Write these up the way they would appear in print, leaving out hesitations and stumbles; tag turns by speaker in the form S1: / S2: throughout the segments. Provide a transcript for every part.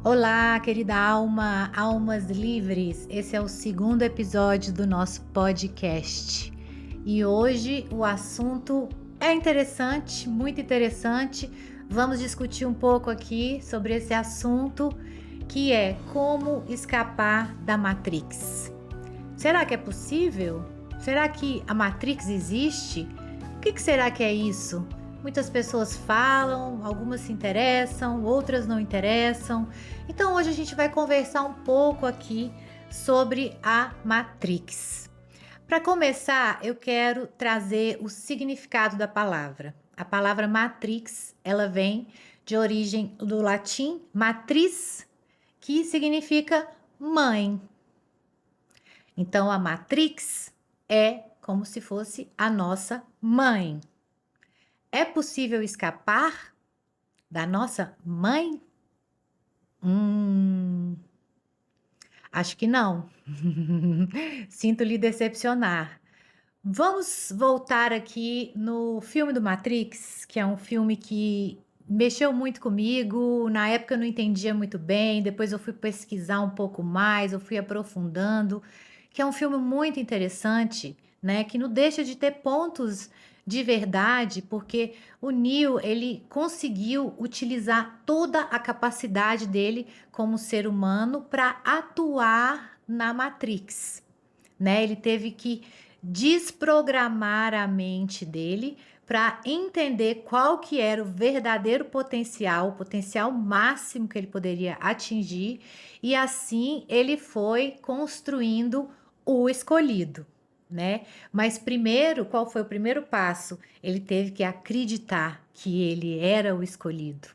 S1: Olá, querida alma, almas livres. Esse é o segundo episódio do nosso podcast. E hoje o assunto é interessante, muito interessante. Vamos discutir um pouco aqui sobre esse assunto, que é como escapar da Matrix. Será que é possível? Será que a Matrix existe? O que será que é isso? Muitas pessoas falam, algumas se interessam, outras não interessam. Então hoje a gente vai conversar um pouco aqui sobre a Matrix. Para começar, eu quero trazer o significado da palavra. A palavra Matrix, ela vem de origem do latim matriz, que significa mãe. Então a Matrix é como se fosse a nossa mãe. É possível escapar da nossa mãe? Acho que não. Sinto lhe decepcionar. Vamos voltar aqui no filme do Matrix, que é um filme que mexeu muito comigo. Na época eu não entendia muito bem, depois eu fui pesquisar um pouco mais, eu fui aprofundando, que é um filme muito interessante, né? Que não deixa de ter pontos de verdade, porque o Neo ele conseguiu utilizar toda a capacidade dele como ser humano para atuar na Matrix, né? Ele teve que desprogramar a mente dele para entender qual que era o verdadeiro potencial, o potencial máximo que ele poderia atingir, e assim ele foi construindo o escolhido, né? Mas primeiro, qual foi o primeiro passo? Ele teve que acreditar que ele era o escolhido.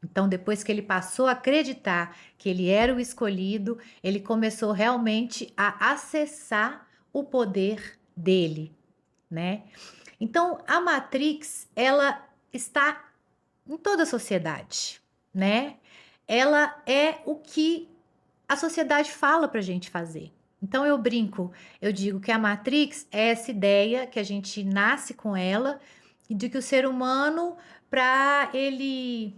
S1: Então, depois que ele passou a acreditar que ele era o escolhido, ele começou realmente a acessar o poder dele, né? Então, a Matrix, ela está em toda a sociedade, né? Ela é o que a sociedade fala para a gente fazer. Então, eu brinco, eu digo que a Matrix é essa ideia que a gente nasce com ela, e de que o ser humano, para ele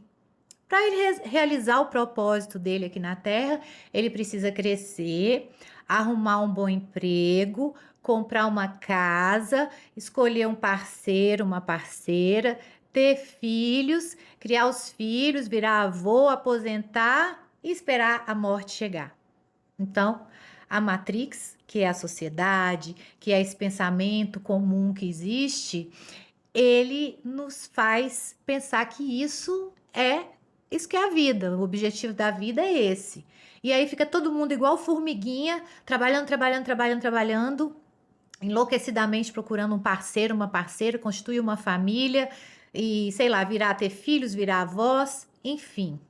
S1: realizar o propósito dele aqui na Terra, ele precisa crescer, arrumar um bom emprego, comprar uma casa, escolher um parceiro, uma parceira, ter filhos, criar os filhos, virar avô, aposentar e esperar a morte chegar. Então, a Matrix, que é a sociedade, que é esse pensamento comum que existe, ele nos faz pensar que isso que é a vida, o objetivo da vida é esse. E aí fica todo mundo igual formiguinha, trabalhando, trabalhando, trabalhando, trabalhando, enlouquecidamente procurando um parceiro, uma parceira, constituir uma família e, sei lá, virar ter filhos, virar avós, enfim.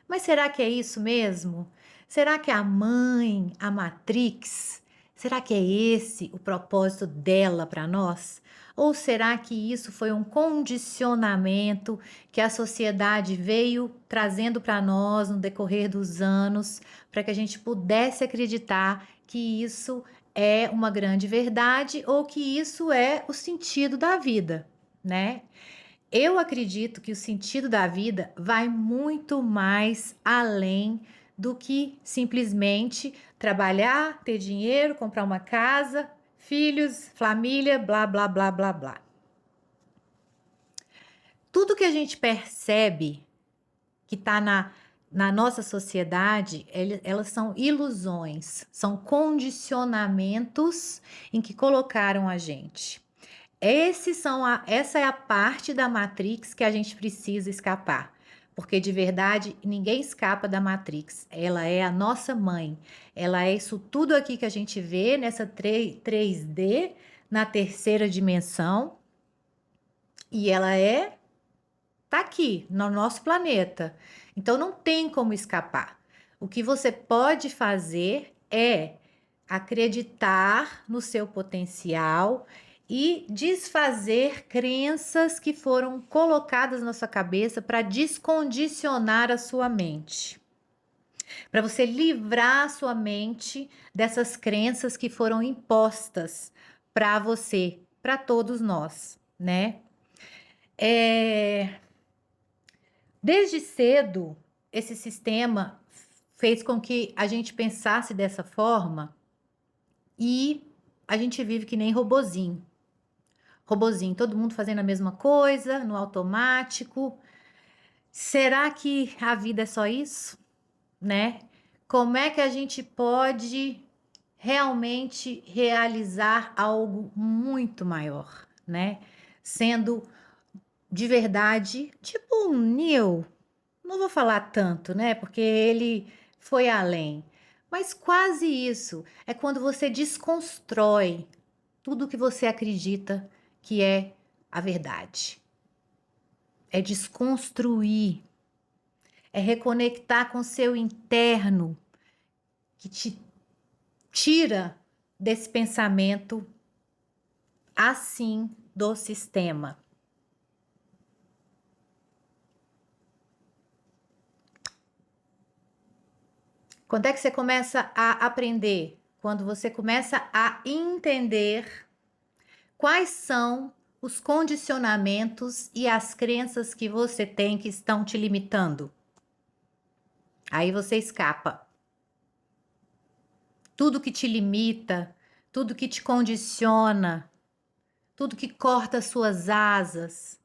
S1: Mas será que é isso mesmo? Será que a mãe, a Matrix, será que é esse o propósito dela para nós? Ou será que isso foi um condicionamento que a sociedade veio trazendo para nós no decorrer dos anos, para que a gente pudesse acreditar que isso é uma grande verdade ou que isso é o sentido da vida, né? Eu acredito que o sentido da vida vai muito mais além do que simplesmente trabalhar, ter dinheiro, comprar uma casa, filhos, família, blá, blá, blá, blá, blá. Tudo que a gente percebe que está na nossa sociedade, elas são ilusões, são condicionamentos em que colocaram a gente. Essa é a parte da Matrix que a gente precisa escapar. Porque de verdade ninguém escapa da Matrix. Ela é a nossa mãe. Ela é isso tudo aqui que a gente vê nessa 3D, na terceira dimensão. E ela tá aqui no nosso planeta. Então não tem como escapar. O que você pode fazer é acreditar no seu potencial e desfazer crenças que foram colocadas na sua cabeça para descondicionar a sua mente. Para você livrar a sua mente dessas crenças que foram impostas para você, para todos nós, né? Desde cedo, esse sistema fez com que a gente pensasse dessa forma e a gente vive que nem robozinho. Robozinho, todo mundo fazendo a mesma coisa, no automático. Será que a vida é só isso, né? Como é que a gente pode realmente realizar algo muito maior, né? Sendo de verdade, tipo um Neo, não vou falar tanto, né? Porque ele foi além, mas quase isso. É quando você desconstrói tudo que você acredita que é a verdade. É desconstruir, é reconectar com seu interno, que te tira desse pensamento assim do sistema. Quando é que você começa a aprender? Quando você começa a entender quais são os condicionamentos e as crenças que você tem que estão te limitando. Aí você escapa. Tudo que te limita, tudo que te condiciona, tudo que corta suas asas,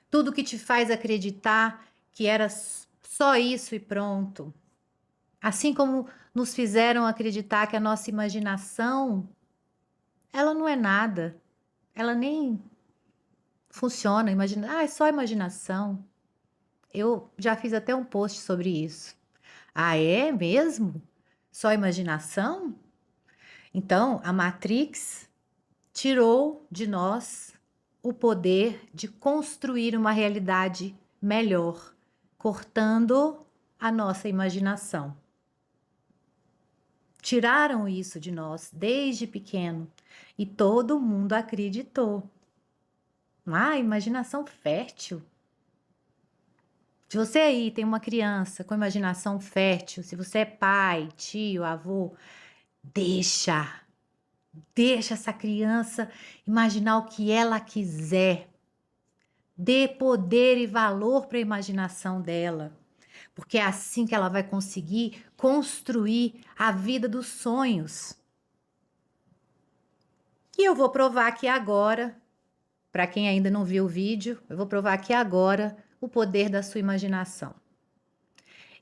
S1: tudo que te faz acreditar que era só isso e pronto. Assim como nos fizeram acreditar que a nossa imaginação, ela não é nada, ela nem funciona. Imagina, é só imaginação. Eu já fiz até um post sobre isso. Ah, é mesmo? Só imaginação? Então, a Matrix tirou de nós o poder de construir uma realidade melhor, cortando a nossa imaginação. Tiraram isso de nós desde pequeno e todo mundo acreditou. Ah, imaginação fértil. Se você aí tem uma criança com imaginação fértil, se você é pai, tio, avô, deixa essa criança imaginar o que ela quiser. Dê poder e valor para a imaginação dela, porque é assim que ela vai conseguir construir a vida dos sonhos. E eu vou provar aqui agora, para quem ainda não viu o vídeo, eu vou provar aqui agora o poder da sua imaginação.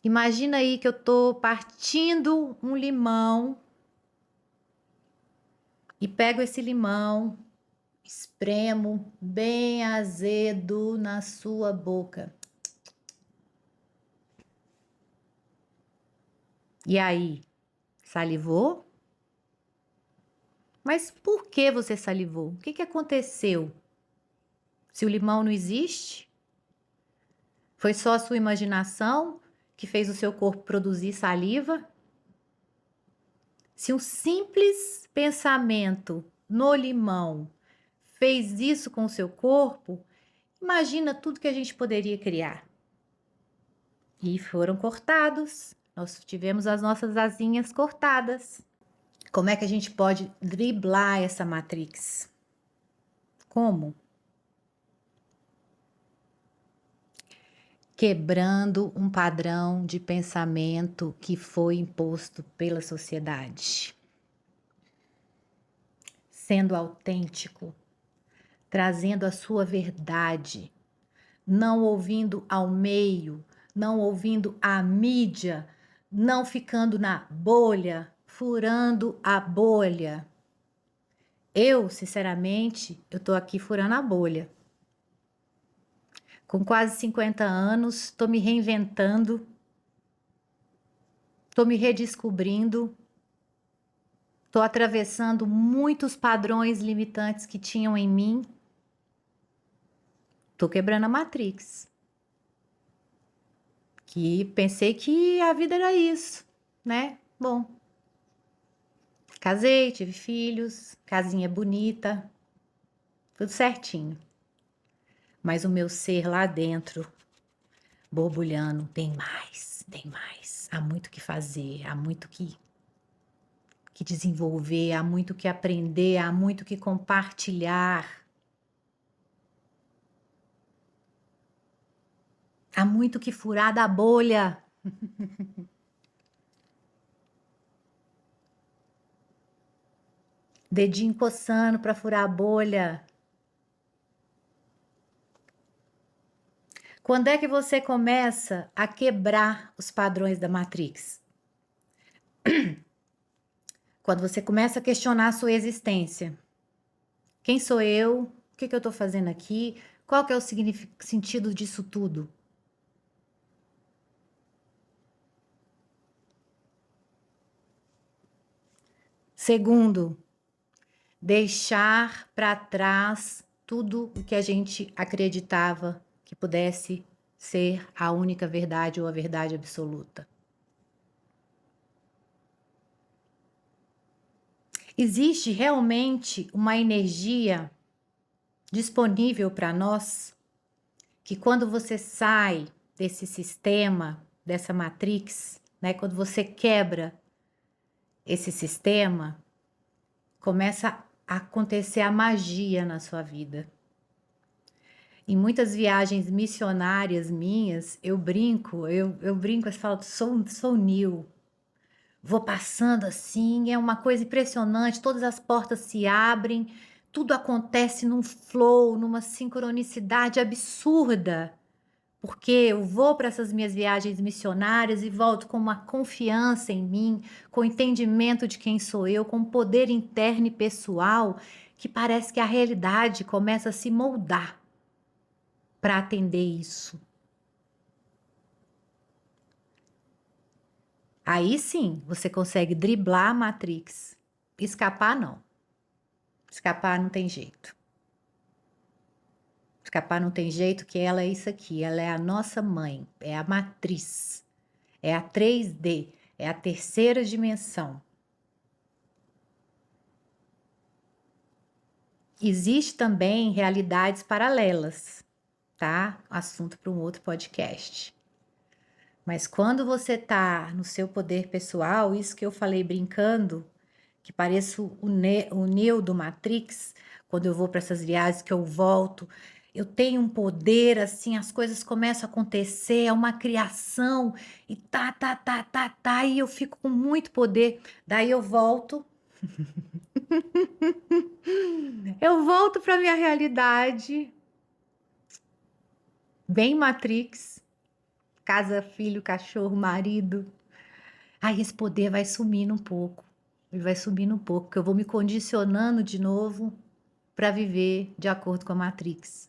S1: Imagina aí que eu estou partindo um limão e pego esse limão, espremo bem azedo na sua boca. E aí, salivou? Mas por que você salivou? O que aconteceu? Se o limão não existe, foi só a sua imaginação que fez o seu corpo produzir saliva? Se um simples pensamento no limão fez isso com o seu corpo, imagina tudo que a gente poderia criar. E foram cortados. Nós tivemos as nossas asinhas cortadas. Como é que a gente pode driblar essa Matrix? Como? Quebrando um padrão de pensamento que foi imposto pela sociedade. Sendo autêntico, trazendo a sua verdade, não ouvindo ao meio, não ouvindo a mídia, não ficando na bolha, furando a bolha. Eu, sinceramente, eu tô aqui furando a bolha. Com quase 50 anos, estou me reinventando, estou me redescobrindo, estou atravessando muitos padrões limitantes que tinham em mim. Estou quebrando a Matrix. Que pensei que a vida era isso, né? Bom, casei, tive filhos, casinha bonita, tudo certinho. Mas o meu ser lá dentro, borbulhando, tem mais, tem mais. Há muito o que fazer, há muito que desenvolver, há muito que aprender, há muito que compartilhar. Há muito que furar da bolha. Dedinho coçando para furar a bolha. Quando é que você começa a quebrar os padrões da Matrix? Quando você começa a questionar a sua existência. Quem sou eu? O que eu estou fazendo aqui? Qual que é o sentido disso tudo? Segundo, deixar para trás tudo o que a gente acreditava que pudesse ser a única verdade ou a verdade absoluta. Existe realmente uma energia disponível para nós que quando você sai desse sistema, dessa matrix, né, quando você quebra esse sistema, começa a acontecer a magia na sua vida. Em muitas viagens missionárias minhas, eu brinco, eu falo, sou Neo. Vou passando assim, é uma coisa impressionante, todas as portas se abrem, tudo acontece num flow, numa sincronicidade absurda. Porque eu vou para essas minhas viagens missionárias e volto com uma confiança em mim, com o entendimento de quem sou eu, com um poder interno e pessoal, que parece que a realidade começa a se moldar para atender isso. Aí sim, você consegue driblar a Matrix. Escapar não. Escapar não tem jeito. Escapar não tem jeito, que ela é isso aqui, ela é a nossa mãe, é a matriz, é a 3D, é a terceira dimensão. Existe também realidades paralelas, tá? Assunto para um outro podcast. Mas quando você tá no seu poder pessoal, isso que eu falei brincando, que pareço o Neo do Matrix, quando eu vou para essas viagens que eu volto, eu tenho um poder assim, as coisas começam a acontecer, é uma criação e tá, e eu fico com muito poder. Daí eu volto para minha realidade, bem Matrix, casa, filho, cachorro, marido. Aí esse poder vai sumindo um pouco. Ele vai subindo um pouco, porque eu vou me condicionando de novo para viver de acordo com a Matrix.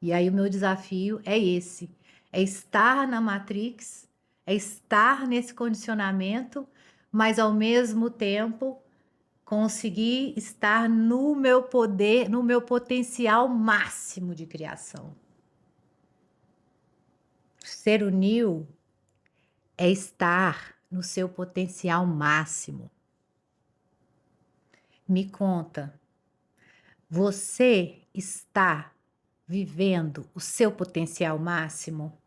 S1: E aí o meu desafio é esse: é estar na Matrix, é estar nesse condicionamento, mas ao mesmo tempo conseguir estar no meu poder, no meu potencial máximo de criação. Ser o Neo é estar no seu potencial máximo. Me conta, você está vivendo o seu potencial máximo?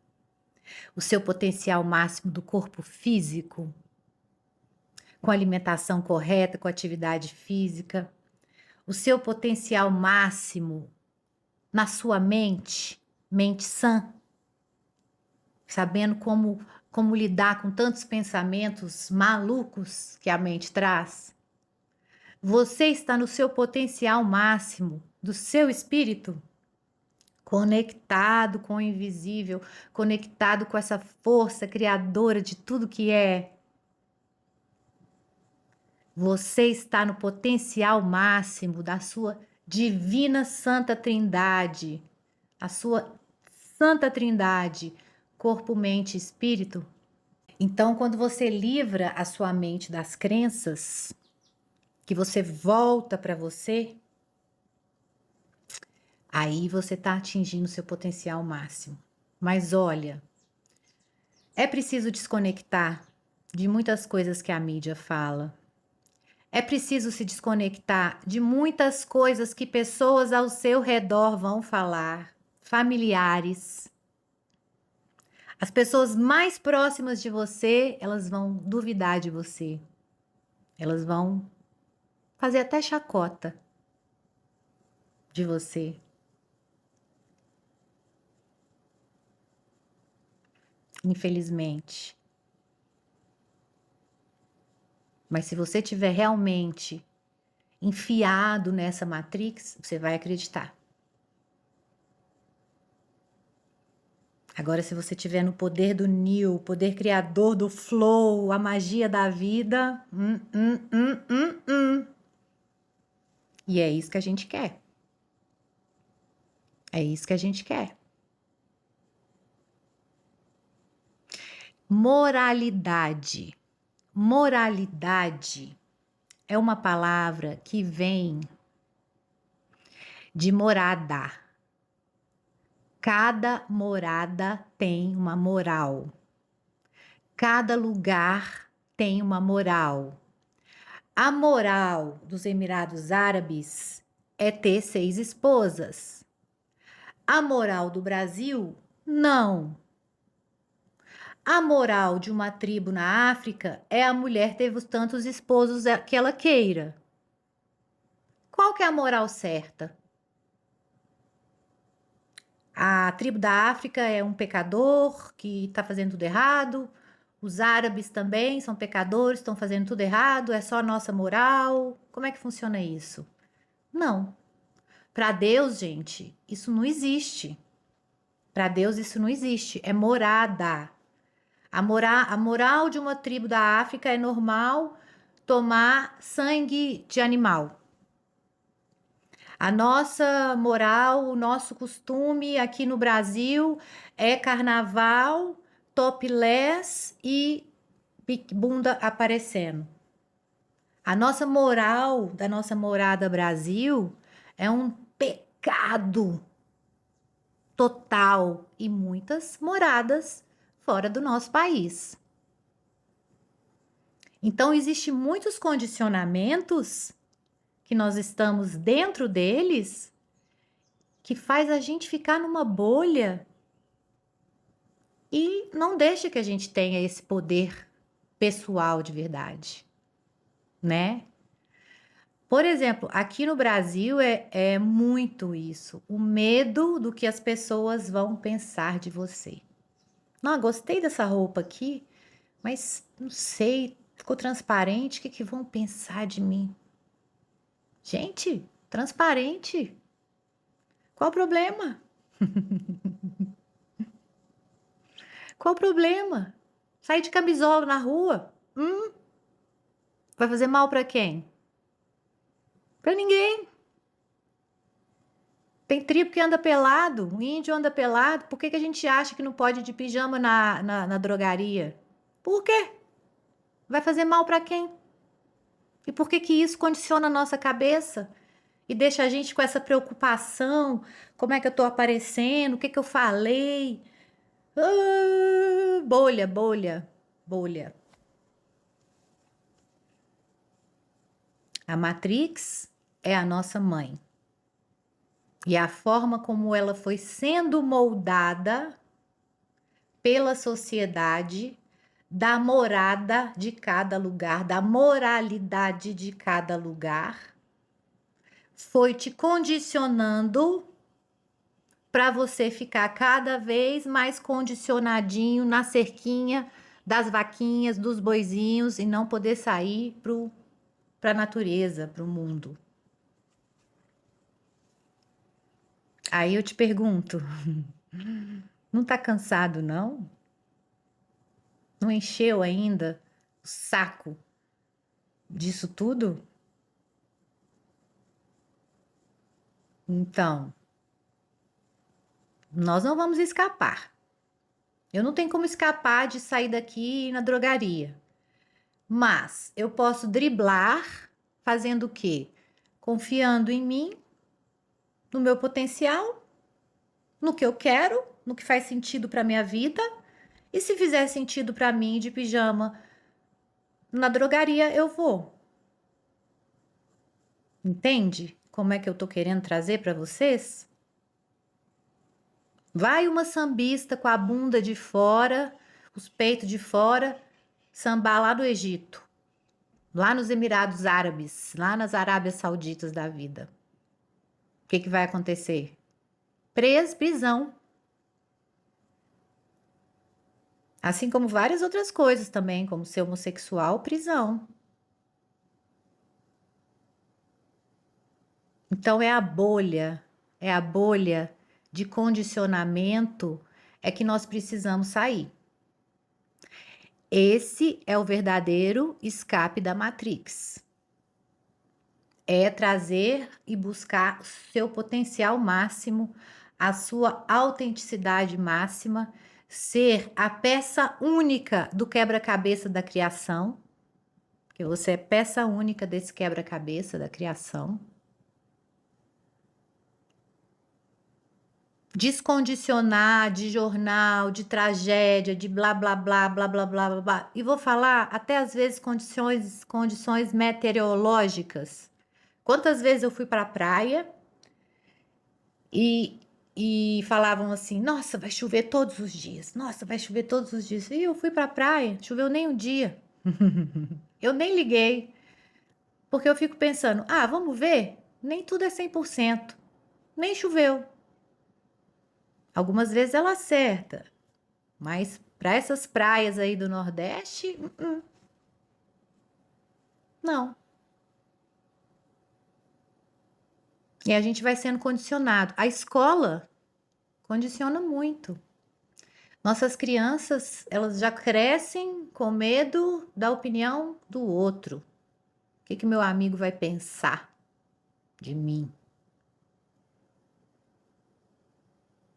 S1: O seu potencial máximo do corpo físico? Com alimentação correta, com atividade física? O seu potencial máximo na sua mente, mente sã, sabendo como lidar com tantos pensamentos malucos que a mente traz? Você está no seu potencial máximo do seu espírito? Conectado com o invisível, conectado com essa força criadora de tudo que é. Você está no potencial máximo da sua divina Santa Trindade, a sua Santa Trindade, corpo, mente e espírito. Então, quando você livra a sua mente das crenças, que você volta para você, aí você está atingindo seu potencial máximo. Mas olha, é preciso desconectar de muitas coisas que a mídia fala. É preciso se desconectar de muitas coisas que pessoas ao seu redor vão falar, familiares. As pessoas mais próximas de você, elas vão duvidar de você. Elas vão fazer até chacota de você. Infelizmente. Mas se você tiver realmente enfiado nessa matrix, você vai acreditar. Agora, se você tiver no poder do Neo, o poder criador do flow, a magia da vida, E é isso que a gente quer. É isso que a gente quer. Moralidade. Moralidade é uma palavra que vem de morada. Cada morada tem uma moral. Cada lugar tem uma moral. A moral dos Emirados Árabes é ter 6 esposas. A moral do Brasil, não. A moral de uma tribo na África é a mulher ter os tantos esposos que ela queira. Qual que é a moral certa? A tribo da África é um pecador que está fazendo tudo errado. Os árabes também são pecadores, estão fazendo tudo errado. É só a nossa moral. Como é que funciona isso? Não. Para Deus, gente, isso não existe. Para Deus, isso não existe. É morada. A moral de uma tribo da África é normal tomar sangue de animal. A nossa moral, o nosso costume aqui no Brasil é carnaval, topless e bunda aparecendo. A nossa moral da nossa morada Brasil é um pecado total e muitas moradas fora do nosso país. Então, existem muitos condicionamentos que nós estamos dentro deles que faz a gente ficar numa bolha e não deixa que a gente tenha esse poder pessoal de verdade, né? Por exemplo, aqui no Brasil é muito isso, o medo do que as pessoas vão pensar de você. Não, gostei dessa roupa aqui, mas não sei, ficou transparente, o que que vão pensar de mim? Gente, transparente. Qual o problema? Qual o problema? Sair de camisola na rua? Vai fazer mal para quem? Para ninguém. Tem tribo que anda pelado, o índio anda pelado. Por que que a gente acha que não pode ir de pijama na drogaria? Por quê? Vai fazer mal para quem? E por que que isso condiciona a nossa cabeça? E deixa a gente com essa preocupação, como é que eu tô aparecendo, o que que eu falei? Bolha, bolha, bolha. A Matrix é a nossa mãe. E a forma como ela foi sendo moldada pela sociedade, da morada de cada lugar, da moralidade de cada lugar, foi te condicionando para você ficar cada vez mais condicionadinho na cerquinha das vaquinhas, dos boizinhos e não poder sair para a natureza, para o mundo. Aí eu te pergunto, não tá cansado não? Não encheu ainda o saco disso tudo? Então, nós não vamos escapar. Eu não tenho como escapar de sair daqui na drogaria. Mas eu posso driblar fazendo o quê? Confiando em mim, no meu potencial, no que eu quero, no que faz sentido para minha vida. E se fizer sentido para mim de pijama na drogaria, eu vou. Entende como é que eu tô querendo trazer para vocês? Vai uma sambista com a bunda de fora, os peitos de fora, sambar lá do Egito, lá nos Emirados Árabes, lá nas Arábias Sauditas da vida. O que que vai acontecer? Prisão. Assim como várias outras coisas também, como ser homossexual, prisão. Então é a bolha de condicionamento é que nós precisamos sair. Esse é o verdadeiro escape da Matrix. É trazer e buscar o seu potencial máximo, a sua autenticidade máxima, ser a peça única do quebra-cabeça da criação, porque você é peça única desse quebra-cabeça da criação. Descondicionar de jornal, de tragédia, de blá blá blá blá blá blá blá, blá. E vou falar até às vezes condições meteorológicas. Quantas vezes eu fui para a praia e, e falavam assim: nossa, vai chover todos os dias, nossa, vai chover todos os dias. E eu fui para a praia, choveu nem um dia. Eu nem liguei, porque eu fico pensando: ah, vamos ver? Nem tudo é 100%, nem choveu. Algumas vezes ela acerta, mas para essas praias aí do Nordeste, não. E a gente vai sendo condicionado. A escola condiciona muito. Nossas crianças, elas já crescem com medo da opinião do outro. O que que meu amigo vai pensar de mim?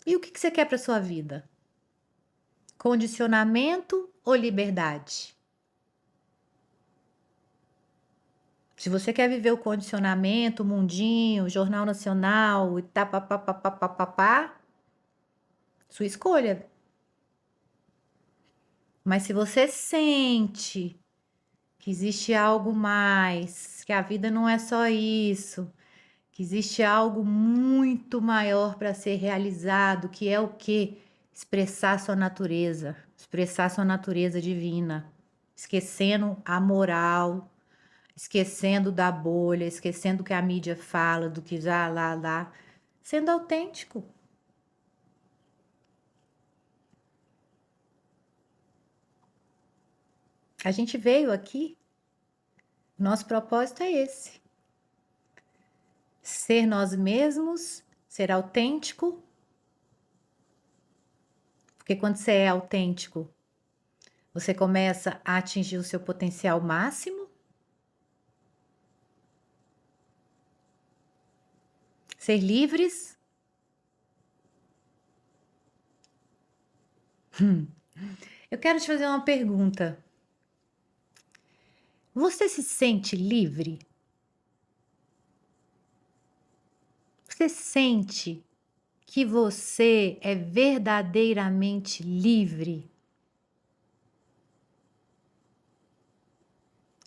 S1: E o que que você quer para sua vida? Condicionamento ou liberdade? Se você quer viver o condicionamento, o mundinho, o Jornal Nacional e tá, pá, pá, pá, pá, pá, pá, pá, sua escolha. Mas se você sente que existe algo mais, que a vida não é só isso, que existe algo muito maior para ser realizado, que é o quê? Expressar sua natureza divina, esquecendo a moral, esquecendo da bolha, esquecendo o que a mídia fala, do que já lá, sendo autêntico. A gente veio aqui, nosso propósito é esse: ser nós mesmos, ser autêntico, porque quando você é autêntico, você começa a atingir o seu potencial máximo, ser livres. Eu quero te fazer uma pergunta. Você se sente livre? Você sente que você é verdadeiramente livre?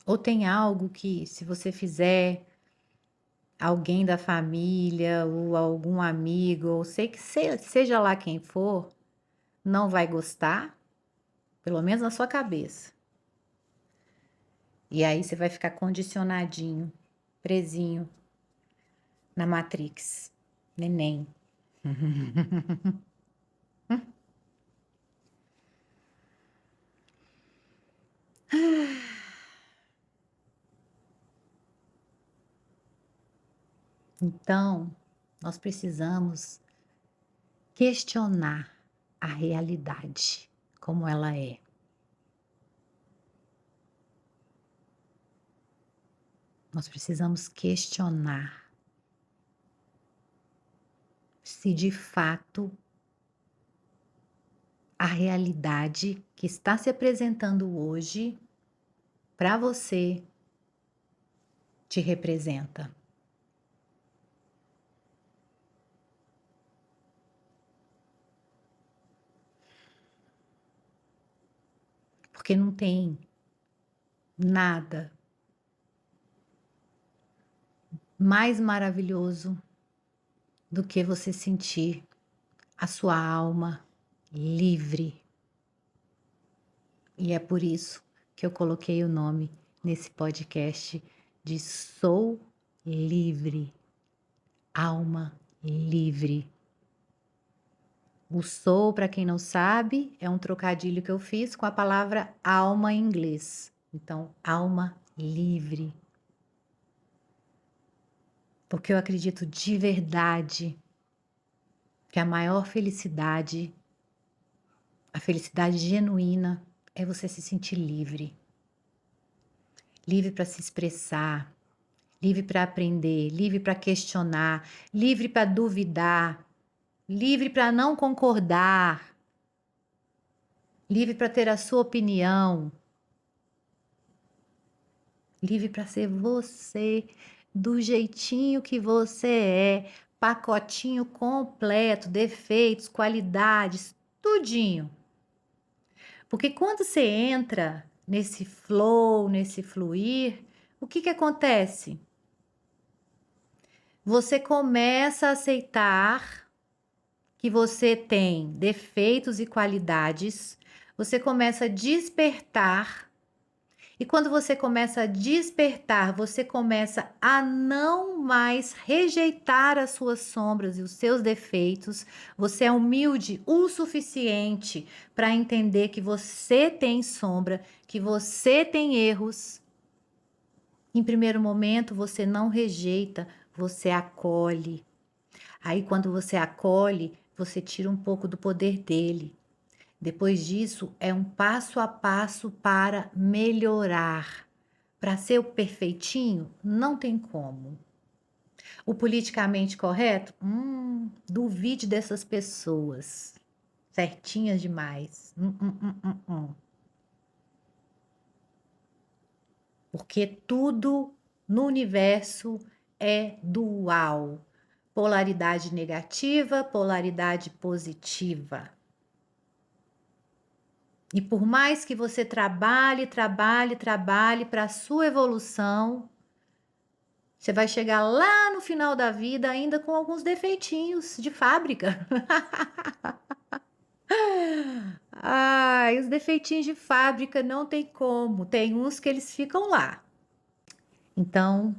S1: Ou tem algo que, se você fizer, alguém da família ou algum amigo, ou sei que seja lá quem for, não vai gostar? Pelo menos na sua cabeça. E aí você vai ficar condicionadinho, presinho na Matrix. Neném. Então, nós precisamos questionar a realidade como ela é. Nós precisamos questionar se de fato a realidade que está se apresentando hoje para você te representa. Porque não tem nada mais maravilhoso do que você sentir a sua alma livre. E é por isso que eu coloquei o nome nesse podcast de Sou Livre, Alma Livre. O sou, para quem não sabe, é um trocadilho que eu fiz com a palavra alma em inglês. Então, alma livre. Porque eu acredito de verdade que a maior felicidade, a felicidade genuína, é você se sentir livre. Livre para se expressar, livre para aprender, livre para questionar, livre para duvidar, livre para não concordar, livre para ter a sua opinião, livre para ser você, do jeitinho que você é, pacotinho completo, defeitos, qualidades, tudinho. Porque quando você entra nesse flow, nesse fluir, o que acontece? Você começa a aceitar que você tem defeitos e qualidades, você começa a despertar, e quando você começa a despertar, você começa a não mais rejeitar as suas sombras e os seus defeitos, você é humilde o suficiente para entender que você tem sombra, que você tem erros. Em primeiro momento, você não rejeita, você acolhe. Aí, quando você acolhe, você tira um pouco do poder dele. Depois disso, é um passo a passo para melhorar. Para ser o perfeitinho, não tem como. O politicamente correto? Duvide dessas pessoas. Certinhas demais. Porque tudo no universo é dual. Polaridade negativa, polaridade positiva. E por mais que você trabalhe para a sua evolução, você vai chegar lá no final da vida ainda com alguns defeitinhos de fábrica. Ai, os defeitinhos de fábrica não tem como. Tem uns que eles ficam lá. Então,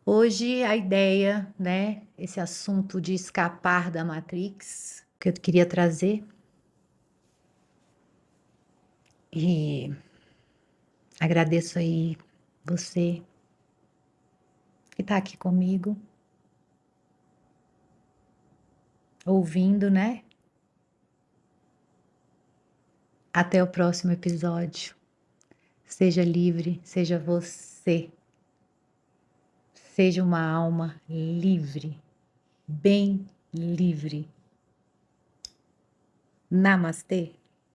S1: hoje a ideia, né, esse assunto de escapar da Matrix, que eu queria trazer. E agradeço aí você que está aqui comigo, ouvindo, né? Até o próximo episódio. Seja livre, seja você. Seja uma alma livre, bem livre. Namastê.